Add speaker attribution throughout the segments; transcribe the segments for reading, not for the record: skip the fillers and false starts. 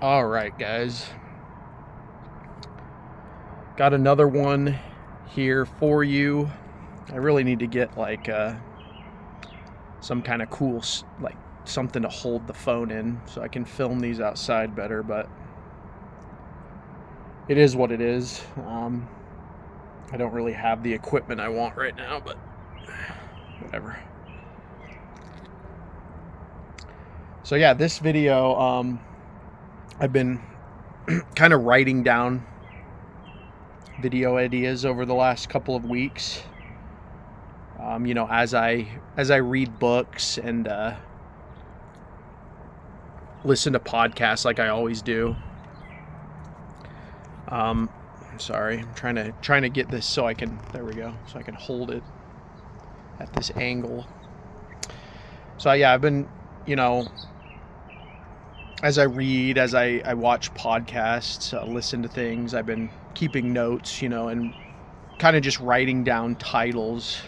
Speaker 1: All right, guys. Got another one here for you. I really need to get some kind of cool something to hold the phone in so I can film these outside better, but it is what it is. I don't really have the equipment I want right now, but whatever. So yeah, this video, I've been kind of writing down video ideas over the last couple of weeks. As I read books and listen to podcasts like I always do. Sorry, I'm trying to get this so I can. There we go. So I can hold it at this angle. So yeah, I've been, as I read, as I watch podcasts, listen to things, I've been keeping notes, and kind of just writing down titles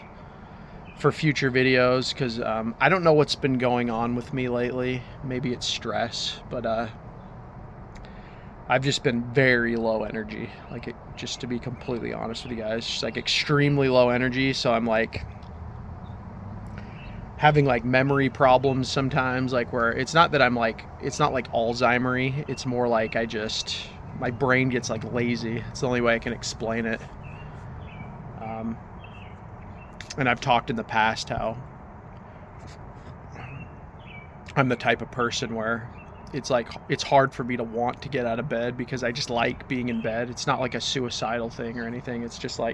Speaker 1: for future videos because I don't know what's been going on with me lately. Maybe it's stress, but I've just been very low energy. Just to be completely honest with you guys, just extremely low energy. So I'm having memory problems sometimes, where it's not that it's not like Alzheimer-y. It's more like my brain gets lazy. It's the only way I can explain it. And I've talked in the past how I'm the type of person where it's hard for me to want to get out of bed because I just like being in bed. It's not like a suicidal thing or anything. It's just I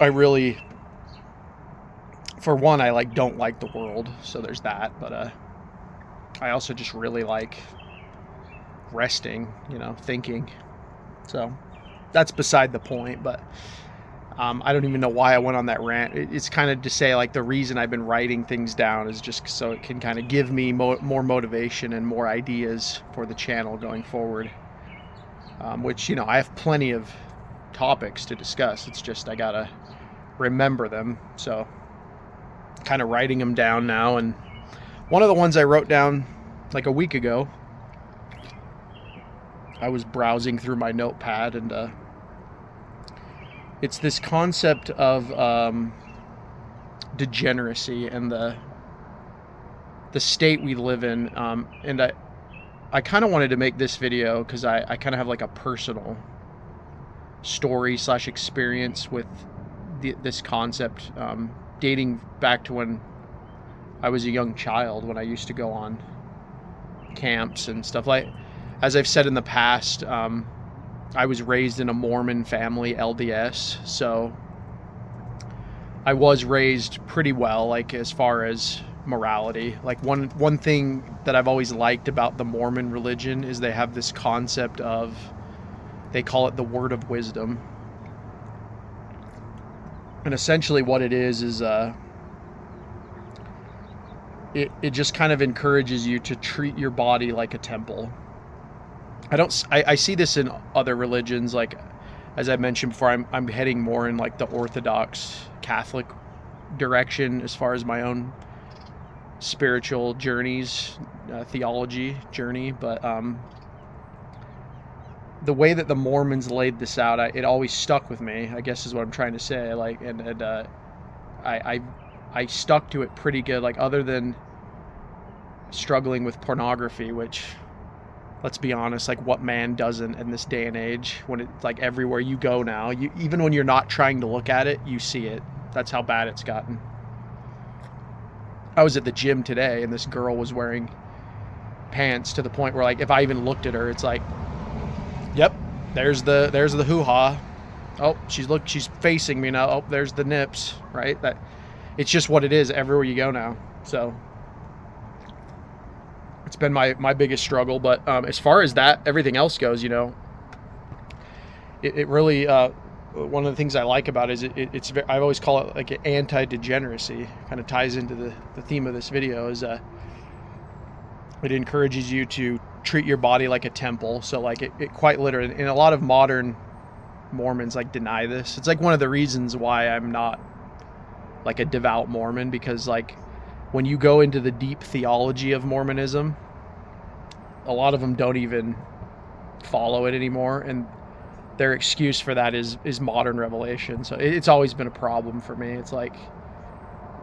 Speaker 1: really, for one, I don't like the world, so there's that. But I also just really like resting, thinking. So that's beside the point. But I don't even know why I went on that rant. It's kind of to say the reason I've been writing things down is just so it can kind of give me more motivation and more ideas for the channel going forward. Which, I have plenty of topics to discuss. It's just I gotta remember them. So kind of writing them down now. And one of the ones I wrote down a week ago, I was browsing through my notepad and it's this concept of degeneracy and the state we live in. And I kind of wanted to make this video because I kind of have a personal story / experience with this concept, dating back to when I was a young child, when I used to go on camps and stuff. As I've said in the past, I was raised in a Mormon family, LDS, so I was raised pretty well, as far as morality. One thing that I've always liked about the Mormon religion is they have this concept of, they call it the word of wisdom. And essentially what it is it just kind of encourages you to treat your body like a temple. I see this in other religions, as I mentioned before, I'm heading more in the Orthodox Catholic direction as far as my own spiritual journeys, theology journey. But the way that the Mormons laid this out, it always stuck with me, I guess is what I'm trying to say. I stuck to it pretty good, other than struggling with pornography, which, let's be honest, what man doesn't in this day and age, when it's everywhere you go now, even when you're not trying to look at it, you see it. That's how bad it's gotten. I was at the gym today and this girl was wearing pants to the point where if I even looked at her, it's yep, there's the hoo-ha. Oh, she's facing me now. Oh, there's the nips, right? That it's just what it is everywhere you go now. So it's been my biggest struggle. But as far as that, everything else goes, it really, one of the things I like about it is it's I always call it an anti-degeneracy. Kind of ties into the theme of this video, is it encourages you to treat your body like a temple. So it quite literally, and a lot of modern Mormons deny this. It's one of the reasons why I'm not a devout Mormon, because when you go into the deep theology of Mormonism, a lot of them don't even follow it anymore, and their excuse for that is modern revelation. So it's always been a problem for me. It's like,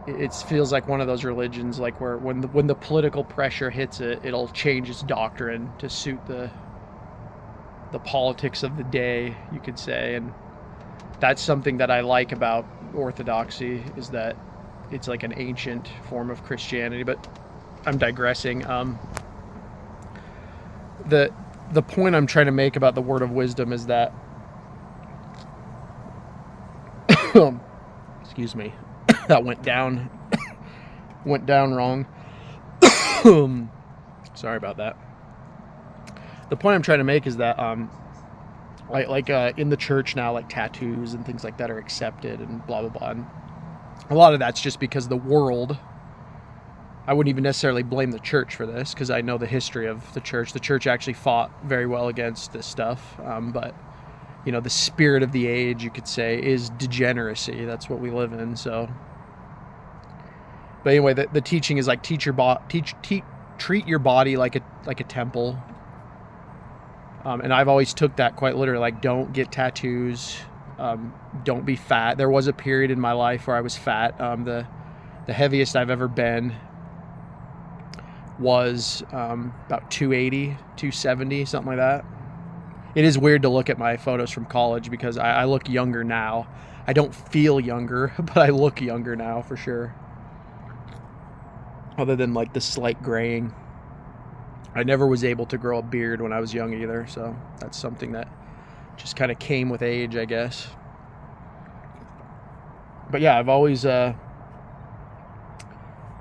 Speaker 1: it feels like one of those religions, like where when the political pressure hits it, it'll change its doctrine to suit the politics of the day, you could say. And that's something that I like about Orthodoxy, is that it's like an ancient form of Christianity. But I'm digressing. The point I'm trying to make about the word of wisdom is that excuse me, that went down wrong. Sorry about that. The point I'm trying to make is that like in the church now, like tattoos and things like that are accepted and blah blah blah. And a lot of that's just because the world, I wouldn't even necessarily blame the church for this, because I know the history of the church. The church actually fought very well against this stuff. But, you know, the spirit of the age, you could say, is degeneracy. That's what we live in. So, but anyway, the teaching is like, treat your body like a temple. And I've always took that quite literally. Like, don't get tattoos. Don't be fat. There was a period in my life where I was fat. The heaviest I've ever been was about 280, 270, something like that. It is weird to look at my photos from college, because I look younger now. I don't feel younger, but I look younger now for sure. Other than like the slight graying. I never was able to grow a beard when I was young either, so that's something that just kind of came with age, I guess. But yeah, I've always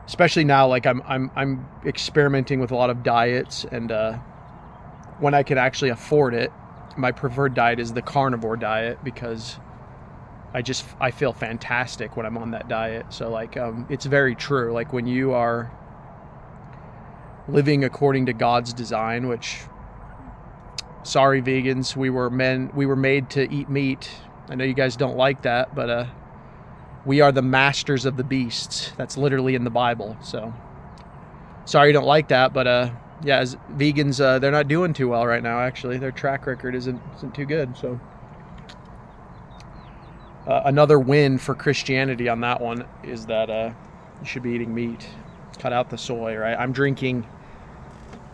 Speaker 1: especially now, like I'm experimenting with a lot of diets, and when I can actually afford it, my preferred diet is the carnivore diet, because I feel fantastic when I'm on that diet. So like it's very true. Like, when you are living according to God's design, which, sorry vegans, we were made to eat meat. I know you guys don't like that, but we are the masters of the beasts. That's literally in the Bible. So sorry you don't like that, but yeah, as vegans, they're not doing too well right now. Actually, their track record isn't too good. So another win for Christianity on that one is that you should be eating meat. Cut out the soy, right? I'm drinking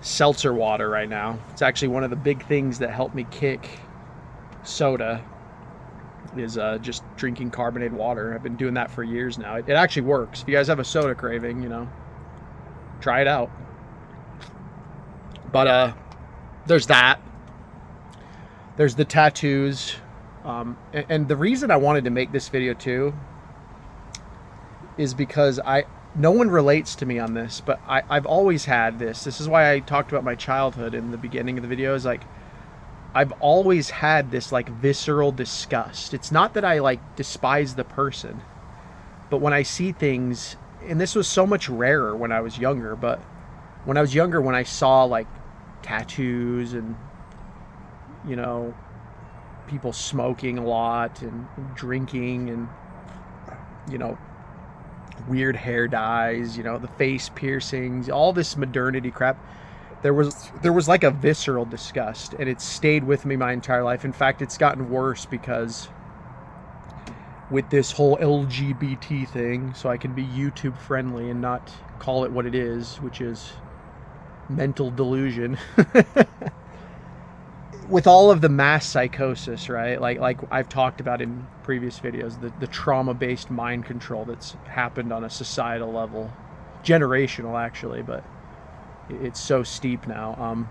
Speaker 1: seltzer water right now. It's actually one of the big things that helped me kick soda, is just drinking carbonated water. I've been doing that for years now. It actually works. If you guys have a soda craving, you know, try it out. But there's that. There's the tattoos. And the reason I wanted to make this video too is because no one relates to me on this, but I've always had this. This is why I talked about my childhood in the beginning of the video. Is like, I've always had this like visceral disgust. It's not that I like despise the person, but when I see things, and this was so much rarer when I was younger, but when I was younger, when I saw like tattoos and, you know, people smoking a lot and drinking and, you know, weird hair dyes, you know, the face piercings, all this modernity crap, there was like a visceral disgust, and it stayed with me my entire life. In fact, it's gotten worse, because with this whole LGBT thing, so I can be YouTube friendly and not call it what it is, which is mental delusion. With all of the mass psychosis, right? Like I've talked about in previous videos, the trauma-based mind control that's happened on a societal level, generational actually, but it's so steep now.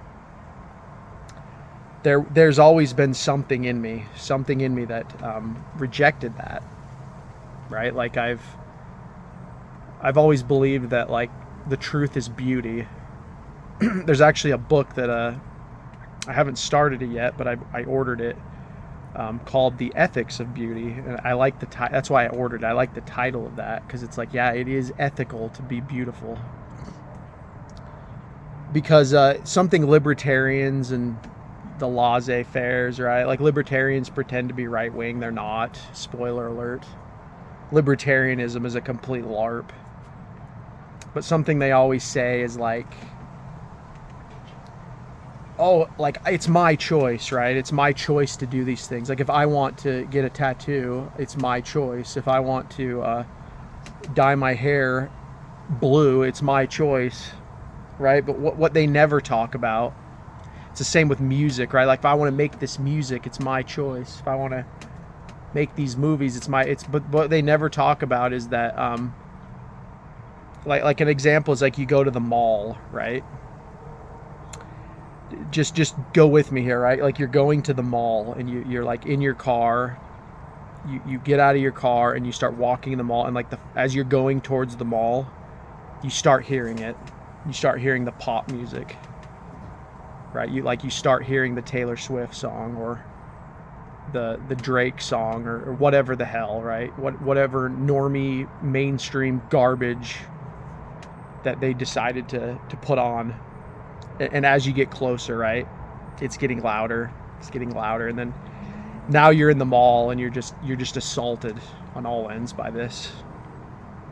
Speaker 1: There's always been something in me that rejected that, right? Like I've always believed that like the truth is beauty. There's actually a book that I haven't started it yet, but I ordered it, called The Ethics of Beauty. And I like the title. That's why I ordered it. I like the title of that, because it's like, yeah, it is ethical to be beautiful. Because something libertarians and the laissez-faires, right? Like, libertarians pretend to be right-wing. They're not. Spoiler alert. Libertarianism is a complete LARP. But something they always say is like, oh, like it's my choice, right? It's my choice to do these things. Like if I want to get a tattoo, it's my choice. If I want to dye my hair blue, it's my choice, right? But what they never talk about, it's the same with music, right? Like if I want to make this music, it's my choice. If I want to make these movies, but what they never talk about is that like an example is like you go to the mall, right? Just go with me here, right? Like you're going to the mall and you're like in your car, you get out of your car and you start walking in the mall, and like as you're going towards the mall, you start hearing it. You start hearing the pop music, right? You start hearing the Taylor Swift song or the Drake song or whatever the hell, right? Whatever normie mainstream garbage that they decided to put on. And as you get closer, right, it's getting louder, and then now you're in the mall and you're just assaulted on all ends by this.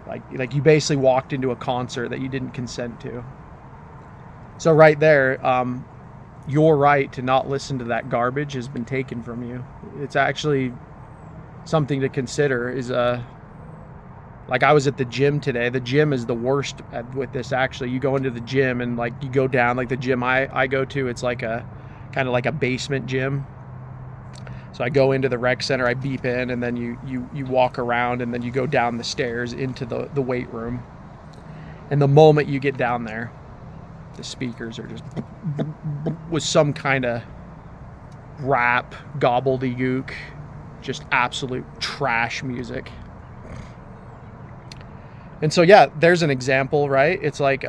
Speaker 1: Like you basically walked into a concert that you didn't consent to. So right there, your right to not listen to that garbage has been taken from you. It's actually something to consider. Like I was at the gym today. The gym is the worst with this, actually. You go into the gym and like you go down, like the gym I go to, it's like a kind of like a basement gym. So I go into the rec center, I beep in, and then you walk around, and then you go down the stairs into the weight room. And the moment you get down there, the speakers are just with some kind of rap, gobbledygook, just absolute trash music. And so, yeah, there's an example, right? It's like,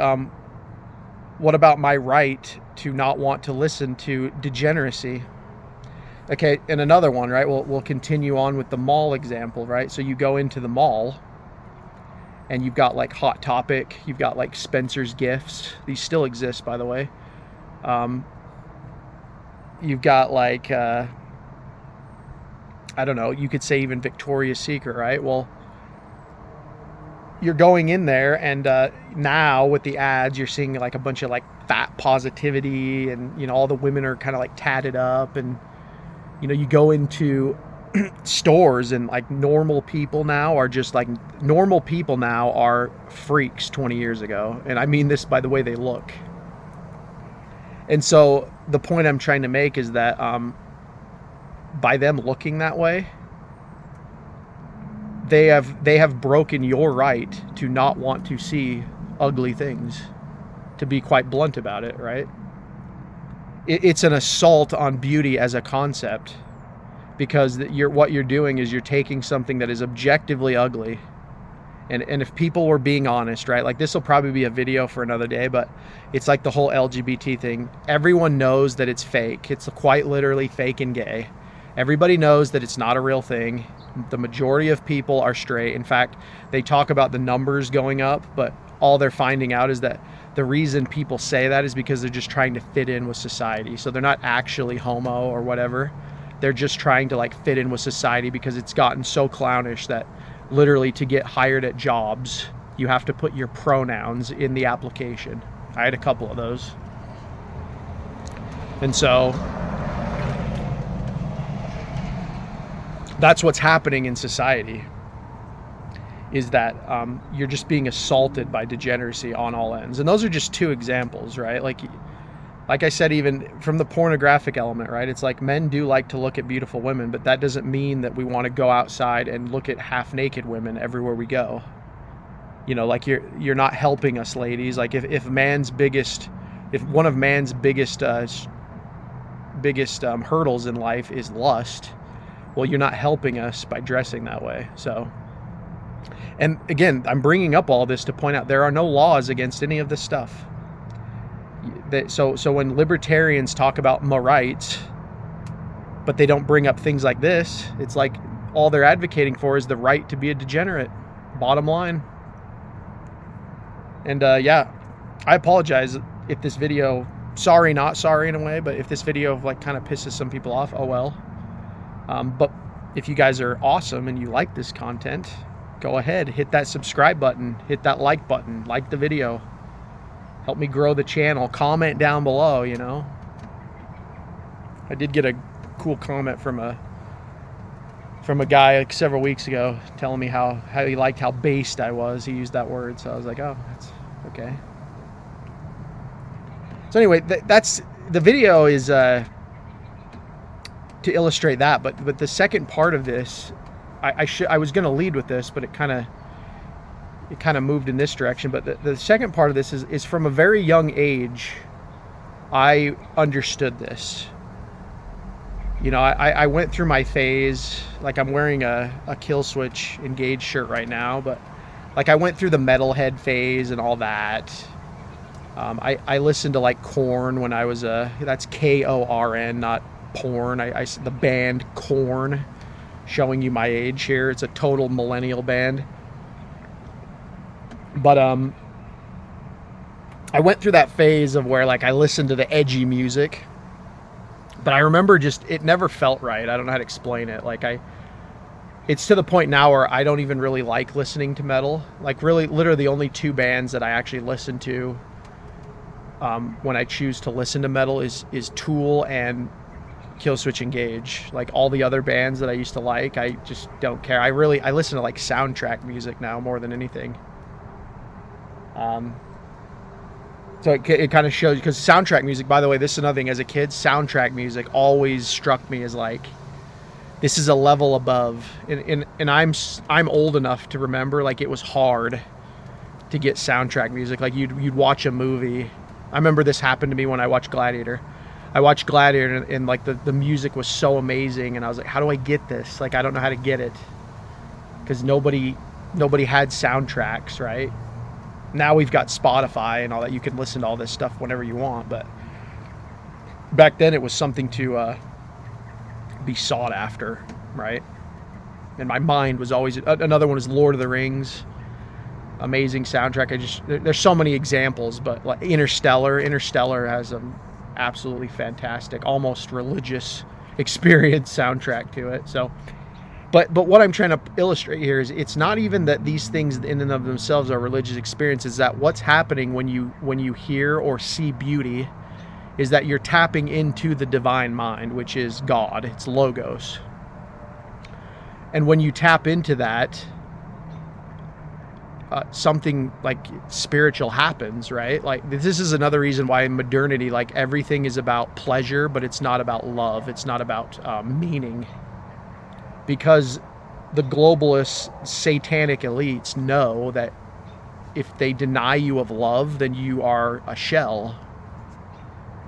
Speaker 1: what about my right to not want to listen to degeneracy? Okay, and another one, right? We'll continue on with the mall example, right? So you go into the mall and you've got like Hot Topic, you've got like Spencer's Gifts. These still exist, by the way. You've got like, I don't know, you could say even Victoria's Secret, right? Well, you're going in there, and now with the ads, you're seeing like a bunch of like fat positivity, and you know all the women are kind of like tatted up, and you know you go into stores and like normal people now are freaks 20 years ago, and I mean this by the way they look. And so the point I'm trying to make is that by them looking that way, they have broken your right to not want to see ugly things, to be quite blunt about it, right? It's an assault on beauty as a concept, because what you're doing is you're taking something that is objectively ugly, and if people were being honest, right, like this will probably be a video for another day, but it's like the whole LGBT thing. Everyone knows that it's fake. It's quite literally fake and gay. Everybody knows that it's not a real thing. The majority of people are straight. In fact, they talk about the numbers going up, but all they're finding out is that the reason people say that is because they're just trying to fit in with society. So they're not actually homo or whatever. They're just trying to like fit in with society, because it's gotten so clownish that literally to get hired at jobs, you have to put your pronouns in the application. I had a couple of those. And so that's what's happening in society, is that you're just being assaulted by degeneracy on all ends. And those are just two examples, right? Like I said, even from the pornographic element, right? It's like men do like to look at beautiful women, but that doesn't mean that we want to go outside and look at half-naked women everywhere we go. You know, like you're not helping us, ladies. Like if one of man's biggest hurdles in life is lust, well, you're not helping us by dressing that way. So, and again, I'm bringing up all this to point out there are no laws against any of this stuff. So when libertarians talk about my rights, but they don't bring up things like this, it's like all they're advocating for is the right to be a degenerate. Bottom line. And yeah, I apologize if this video, sorry, not sorry in a way, but if this video like kind of pisses some people off, oh well. But if you guys are awesome and you like this content, go ahead, hit that subscribe button, hit that like button, like the video, help me grow the channel, comment down below, you know, I did get a cool comment from a guy like several weeks ago telling me how he liked how based I was. He used that word, so I was like, oh, that's okay. So anyway, that's the video is to illustrate that, but the second part of this, I was going to lead with this, but it kind of moved in this direction. But the second part of this is from a very young age, I understood this. You know, I went through my phase, like I'm wearing a Kill Switch Engage shirt right now, but like I went through the metalhead phase and all that. I listened to like Korn when I was that's Korn, not porn. The band Korn, showing you my age here. It's a total millennial band. But I went through that phase of where like I listened to the edgy music, but I remember just it never felt right. I don't know how to explain it. Like it's to the point now where I don't even really like listening to metal. Like really, literally the only two bands that I actually listen to when I choose to listen to metal is Tool and Killswitch Engage. Like all the other bands that I used to like, I just don't care. I listen to like soundtrack music now more than anything. So it kind of shows, because soundtrack music, by the way, this is another thing. As a kid, soundtrack music always struck me as like, this is a level above. And I'm old enough to remember like it was hard to get soundtrack music. Like you'd watch a movie. I remember this happened to me when I watched Gladiator. I watched Gladiator and like the music was so amazing, and I was like, how do I get this? Like I don't know how to get it, because nobody had soundtracks, right? Now we've got Spotify and all that. You can listen to all this stuff whenever you want, but back then it was something to be sought after, right? And my mind was always another one is Lord of the Rings. Amazing soundtrack. There's so many examples, but like Interstellar has an absolutely fantastic, almost religious experience soundtrack to it. So, but what I'm trying to illustrate here is it's not even that these things in and of themselves are religious experiences. That what's happening when you hear or see beauty is that you're tapping into the divine mind, which is God. It's Logos. And when you tap into that, something like spiritual happens, right? Like this is another reason why in modernity, like everything is about pleasure, but it's not about love. It's not about meaning, because the globalist satanic elites know that if they deny you of love, then you are a shell,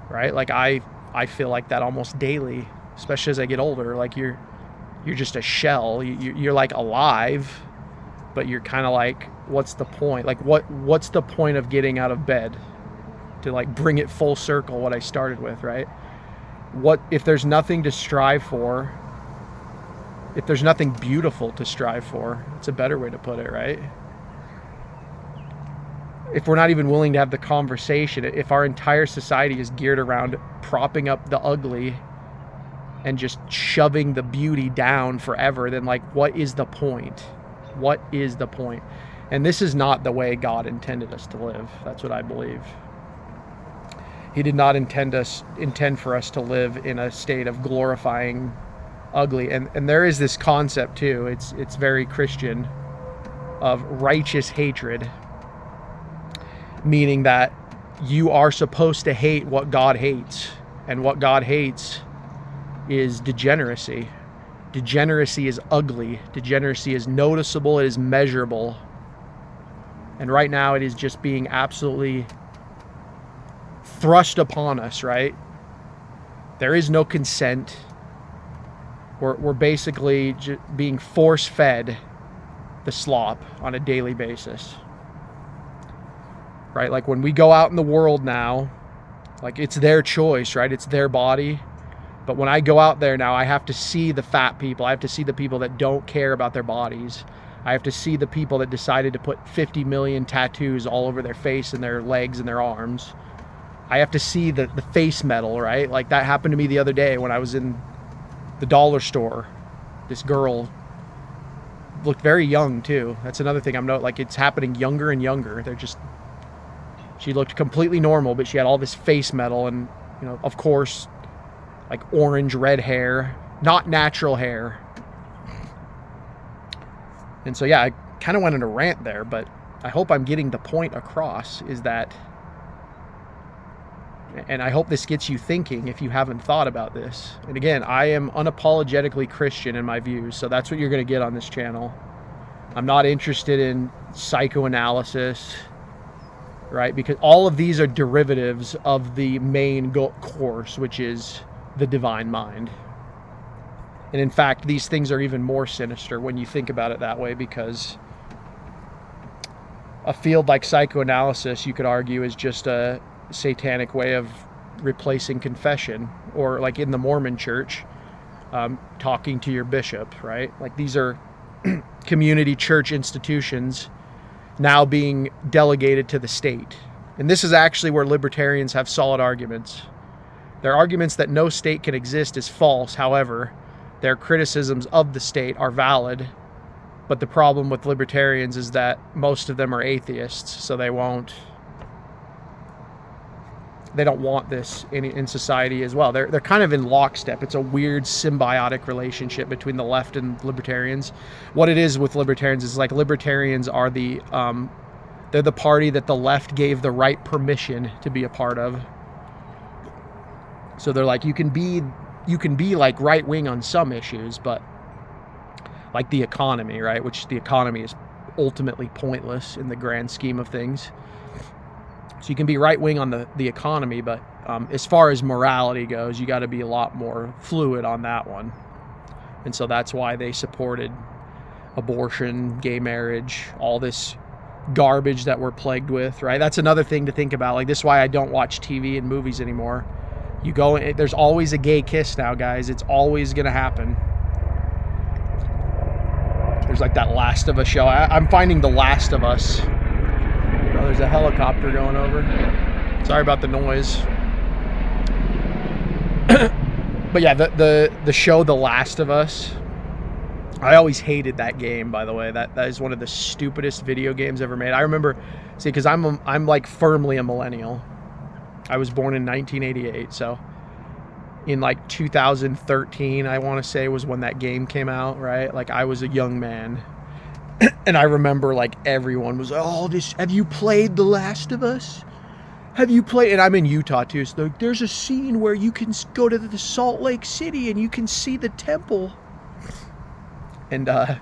Speaker 1: right? Like I feel like that almost daily, especially as I get older. Like you're just a shell. You're like alive, but you're kind of like, what's the point? Like what's the point of getting out of bed? To like bring it full circle, what I started with, right? What if there's nothing to strive for? If there's nothing beautiful to strive for, it's a better way to put it, right? If we're not even willing to have the conversation, if our entire society is geared around propping up the ugly and just shoving the beauty down forever, then like, what is the point? What is the point? And this is not the way God intended us to live. That's what I believe. He did not intend for us to live in a state of glorifying ugly. And there is this concept too. It's very Christian, of righteous hatred, meaning that you are supposed to hate what God hates, and what God hates is degeneracy. Degeneracy is ugly. Degeneracy is noticeable. It is measurable. And right now it is just being absolutely thrust upon us, right? There is no consent. We're basically being force-fed the slop on a daily basis, right? Like when we go out in the world now, like it's their choice, right? It's their body. But when I go out there now, I have to see the fat people. I have to see the people that don't care about their bodies. I have to see the people that decided to put 50 million tattoos all over their face and their legs and their arms. I have to see the face metal, right? Like that happened to me the other day when I was in the dollar store. This girl looked very young too. That's another thing I'm noting. Like it's happening younger and younger. She looked completely normal, but she had all this face metal, and of course, like orange, red hair, not natural hair. And so, yeah, I kind of went on a rant there, but I hope I'm getting the point across, is that, and I hope this gets you thinking if you haven't thought about this. And again, I am unapologetically Christian in my views, so that's what you're going to get on this channel. I'm not interested in psychoanalysis, right? Because all of these are derivatives of the main course, which is the divine mind. And in fact, these things are even more sinister when you think about it that way, because a field like psychoanalysis, you could argue, is just a satanic way of replacing confession, or like in the Mormon church, talking to your bishop, right? Like these are community church institutions now being delegated to the state. And this is actually where libertarians have solid arguments. Their arguments that no state can exist is false. However, their criticisms of the state are valid. But the problem with libertarians is that most of them are atheists, so they don't want this in society as well. They're kind of in lockstep. It's a weird symbiotic relationship between the left and libertarians. What it is with libertarians is like libertarians are they're the party that the left gave the right permission to be a part of. So they're like, you can be like right wing on some issues, but like the economy, right? Which the economy is ultimately pointless in the grand scheme of things. So you can be right-wing on the economy, but as far as morality goes, you got to be a lot more fluid on that one. And so that's why they supported abortion, gay marriage, all this garbage that we're plagued with, right? That's another thing to think about. Like, this is why I don't watch TV and movies anymore. You go, there's always a gay kiss now, guys. It's always going to happen. There's like that Last of Us show. I'm finding The Last of Us. Oh, there's a helicopter going over. Sorry about the noise. But yeah, the show The Last of Us. I always hated that game, by the way. That is one of the stupidest video games ever made. I remember, see, because I'm like firmly a millennial. I was born in 1988, so in like 2013, I want to say, was when that game came out, right? Like, I was a young man. And I remember like everyone was, oh, have you played The Last of Us? Have you played? And I'm in Utah too, so there's a scene where you can go to the Salt Lake City and you can see the temple. And I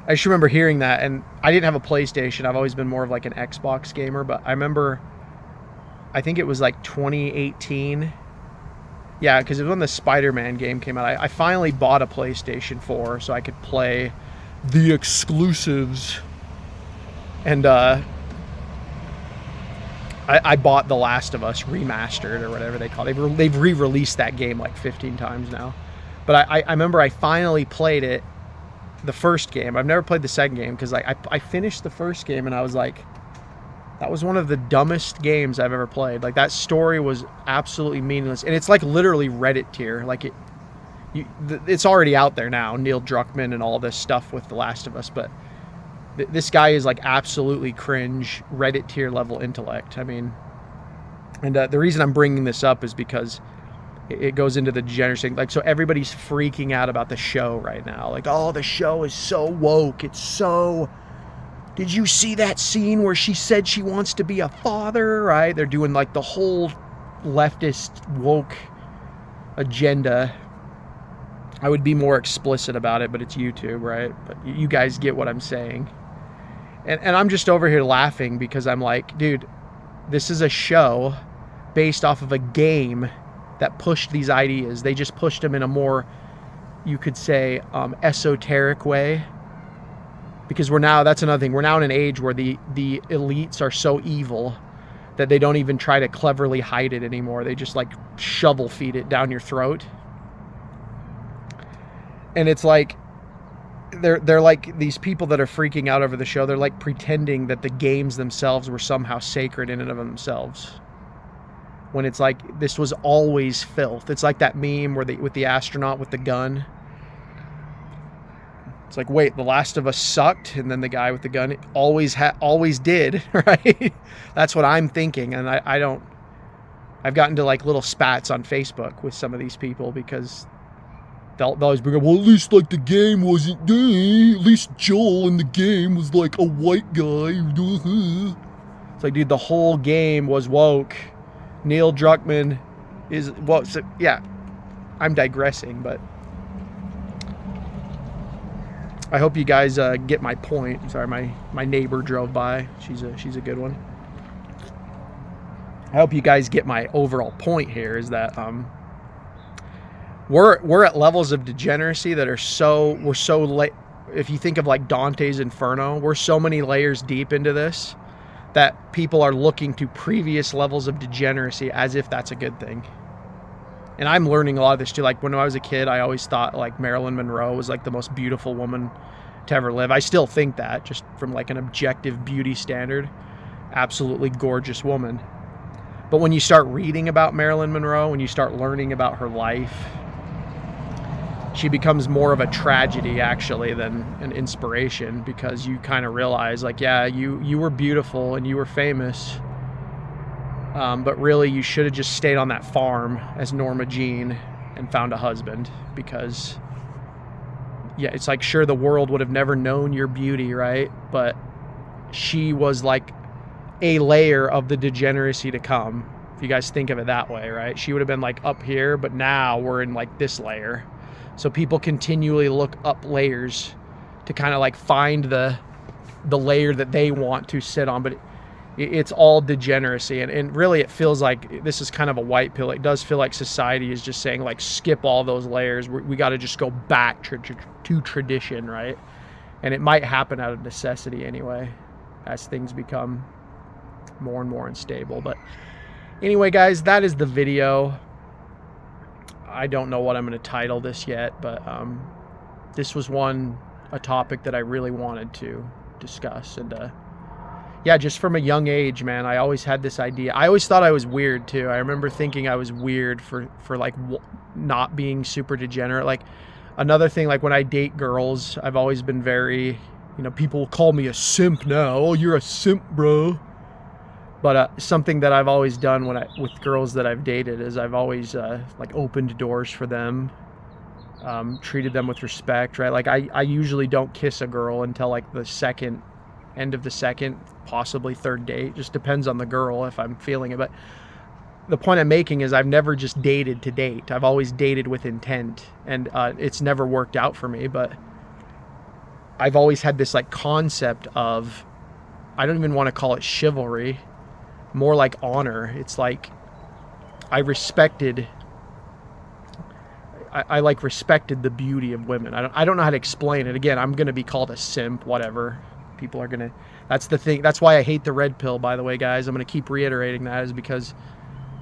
Speaker 1: just remember hearing that, and I didn't have a PlayStation. I've always been more of like an Xbox gamer, but I remember, I think it was like 2018. Yeah, because it was when the Spider-Man game came out. I finally bought a PlayStation 4 so I could play the exclusives. And I bought The Last of Us Remastered, or whatever they call it. They've re-released that game like 15 times now. But I remember I finally played it, the first game. I've never played the second game, because I finished the first game and I was like, that was one of the dumbest games I've ever played. Like, that story was absolutely meaningless. And it's like literally Reddit tier. Like, it's already out there now, Neil Druckmann and all this stuff with The Last of Us. But this guy is like absolutely cringe, Reddit tier level intellect. I mean, and the reason I'm bringing this up is because it goes into the Degenerate thing. Like, so everybody's freaking out about the show right now. Like, oh, the show is so woke. It's so... Did you see that scene where she said she wants to be a father, right? They're doing like the whole leftist woke agenda. I would be more explicit about it, but it's YouTube, right? But you guys get what I'm saying. And I'm just over here laughing because I'm like, dude, this is a show based off of a game that pushed these ideas. They just pushed them in a more, you could say, esoteric way. Because that's another thing. We're now in an age where the elites are so evil that they don't even try to cleverly hide it anymore. They just like shovel feed it down your throat. And it's like, they're like these people that are freaking out over the show. They're like pretending that the games themselves were somehow sacred in and of themselves, when it's like, this was always filth. It's like that meme with the astronaut with the gun. It's like, wait, The Last of Us sucked, and then the guy with the gun always did, right? That's what I'm thinking, and I don't... I've gotten to like little spats on Facebook with some of these people because they'll always bring up, well, at least like the game wasn't gay. At least Joel in the game was like a white guy. It's like, dude, the whole game was woke. Neil Druckmann is, well, so, yeah, I'm digressing, but I hope you guys get my point. Sorry, my neighbor drove by. She's a good one. I hope you guys get my overall point here is that we're at levels of degeneracy that are we're so late. If you think of like Dante's Inferno, we're so many layers deep into this that people are looking to previous levels of degeneracy as if that's a good thing. And I'm learning a lot of this too. Like when I was a kid, I always thought like Marilyn Monroe was like the most beautiful woman to ever live. I still think that, just from like an objective beauty standard, absolutely gorgeous woman. But when you start reading about Marilyn Monroe, when you start learning about her life, she becomes more of a tragedy actually than an inspiration, because you kind of realize like, yeah, you were beautiful and you were famous, but really you should have just stayed on that farm as Norma Jean and found a husband, because yeah, it's like, sure, the world would have never known your beauty, right? But she was like a layer of the degeneracy to come, if you guys think of it that way, right? She would have been like up here, but now we're in like this layer. So people continually look up layers to kind of like find the layer that they want to sit on, but it's all degeneracy. And really it feels like this is kind of a white pill. It does feel like society is just saying like, skip all those layers. We got to just go back to tradition, right? And it might happen out of necessity anyway, as things become more and more unstable. But anyway, guys, that is the video. I don't know what I'm going to title this yet, but this was a topic that I really wanted to discuss. And yeah, just from a young age, man, I always had this idea. I always thought I was weird too. I remember thinking I was weird for like not being super degenerate. Like another thing, like when I date girls, I've always been very, people call me a simp now. Oh, you're a simp, bro. But something that I've always done with girls that I've dated is I've always like opened doors for them, treated them with respect, right? Like I usually don't kiss a girl until like the end of the second, possibly third date. Just depends on the girl if I'm feeling it. But the point I'm making is I've never just dated to date. I've always dated with intent, and it's never worked out for me. But I've always had this like concept of, I don't even want to call it chivalry, more like honor. It's like I respected the beauty of women. I don't know how to explain it. Again, I'm going to be called a simp, whatever. People are going to, that's the thing. That's why I hate the red pill, by the way, guys. I'm going to keep reiterating that, is because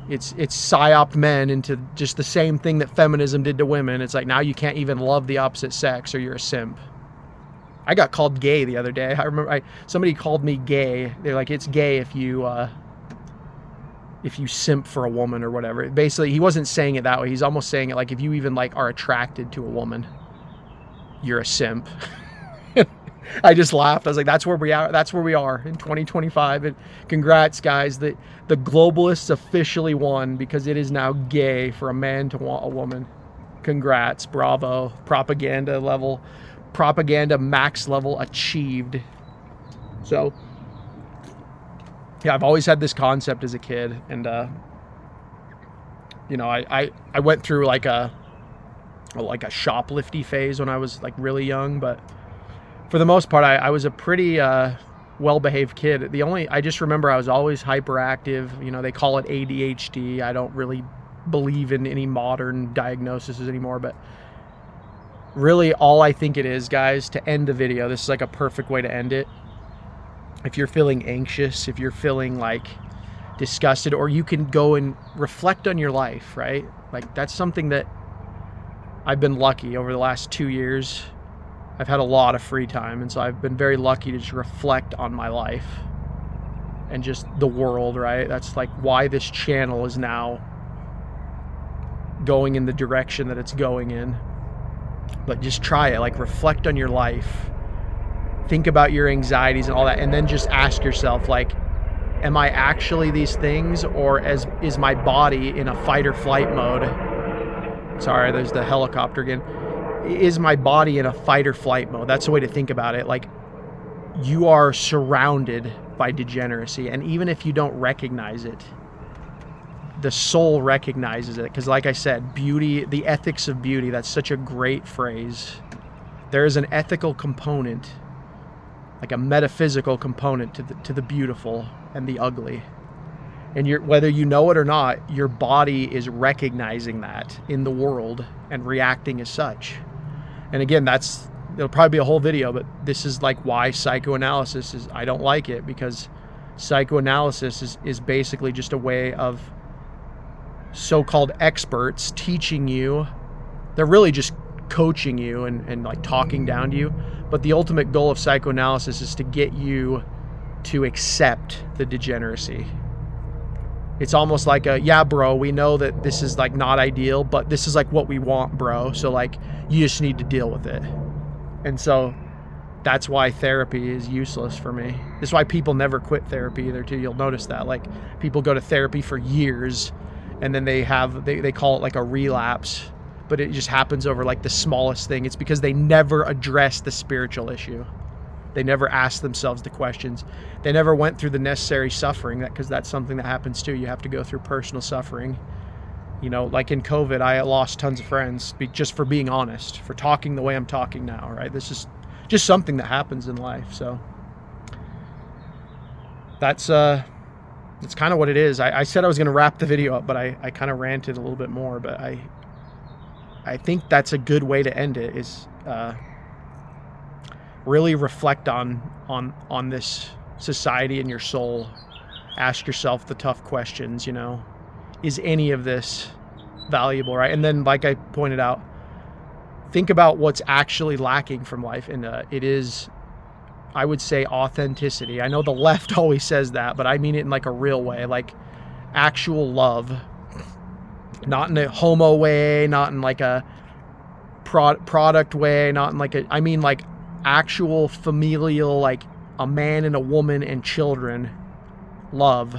Speaker 1: it's psyoped men into just the same thing that feminism did to women. It's like, now you can't even love the opposite sex or you're a simp. I got called gay the other day. I remember somebody called me gay. They're like, it's gay if you simp for a woman or whatever. Basically, he wasn't saying it that way. He's almost saying it like, if you even like are attracted to a woman, you're a simp. I just laughed. I was like, that's where we are. That's where we are in 2025. And congrats, guys. The globalists officially won, because it is now gay for a man to want a woman. Congrats. Bravo. Propaganda max level achieved. So yeah, I've always had this concept as a kid, and I went through like a shoplifty phase when I was like really young, but for the most part I was a pretty well-behaved kid. I just remember I was always hyperactive. They call it ADHD. I don't really believe in any modern diagnoses anymore, but really all I think it is, guys, to end the video, this is like a perfect way to end it. If you're feeling anxious, if you're feeling like disgusted, or you can go and reflect on your life, right? Like that's something that I've been lucky over the last 2 years. I've had a lot of free time, and so I've been very lucky to just reflect on my life and just the world, right? That's like why this channel is now going in the direction that it's going in. But just try it, like reflect on your life. Think about your anxieties and all that, and then just ask yourself, like, am I actually these things, or is my body in a fight or flight mode? Sorry, there's the helicopter again. Is my body in a fight or flight mode? That's the way to think about it. Like, you are surrounded by degeneracy, and even if you don't recognize it, the soul recognizes it. Because like I said, beauty, the ethics of beauty, that's such a great phrase. There is an ethical component, like a metaphysical component to the beautiful and the ugly. And whether you know it or not, your body is recognizing that in the world and reacting as such. And again, it'll probably be a whole video, but this is like why psychoanalysis is, I don't like it, because psychoanalysis is basically just a way of so-called experts teaching you. They're really just coaching you and like talking down to you. But the ultimate goal of psychoanalysis is to get you to accept the degeneracy. It's almost like yeah, bro, we know that this is like not ideal, but this is like what we want, bro. So like, you just need to deal with it. And so that's why therapy is useless for me. That's why people never quit therapy either too. You'll notice that, like, people go to therapy for years and then they call it like a relapse, but it just happens over like the smallest thing. It's because they never address the spiritual issue. They never asked themselves the questions. They never went through the necessary suffering, because that's something that happens too. You have to go through personal suffering. You know, like in COVID, I lost tons of friends just for being honest, for talking the way I'm talking now, right? This is just something that happens in life. So that's kind of what it is. I said I was going to wrap the video up, but I kind of ranted a little bit more. But I think that's a good way to end it, is really reflect on this society and your soul. Ask yourself the tough questions, you know. Is any of this valuable, right? And then, like I pointed out, think about what's actually lacking from life. And it is, I would say, authenticity. I know the left always says that, but I mean it in like a real way, like actual love, not in a homo way, not in like a product way, not in like I mean like actual familial, like a man and a woman and children love.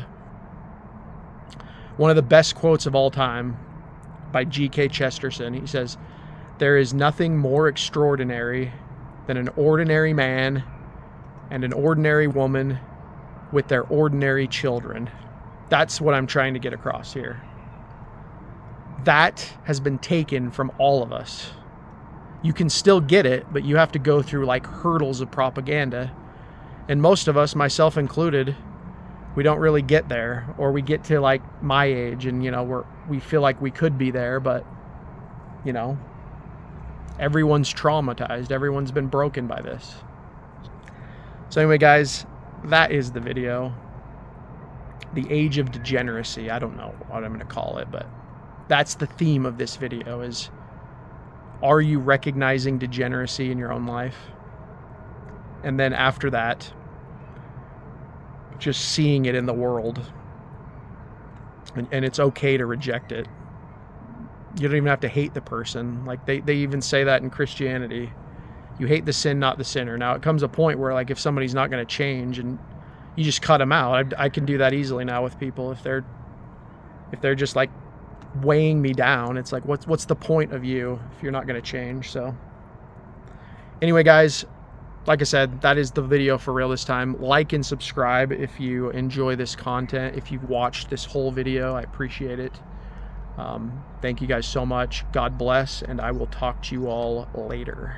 Speaker 1: One of the best quotes of all time by G.K. Chesterton. He says, "There is nothing more extraordinary than an ordinary man and an ordinary woman with their ordinary children." That's what I'm trying to get across here. That has been taken from all of us. You can still get it, but you have to go through like hurdles of propaganda. And most of us, myself included, we don't really get there, or we get to like my age and, you know, we feel like we could be there, but, you know, everyone's traumatized. Everyone's been broken by this. So anyway, guys, that is the video. The age of degeneracy. I don't know what I'm going to call it, but that's the theme of this video is, are you recognizing degeneracy in your own life? And then after that, just seeing it in the world. And it's okay to reject it. You don't even have to hate the person. Like they even say that in Christianity. You hate the sin, not the sinner. Now it comes a point where like if somebody's not going to change and you just cut them out. I can do that easily now with people. If they're just like weighing me down, it's like, what's the point of you if you're not going to change? So anyway, guys, like I said, that is the video for real this time. Like and subscribe if you enjoy this content. If you've watched this whole video, I appreciate it. Thank you guys so much. God bless, and I will talk to you all later.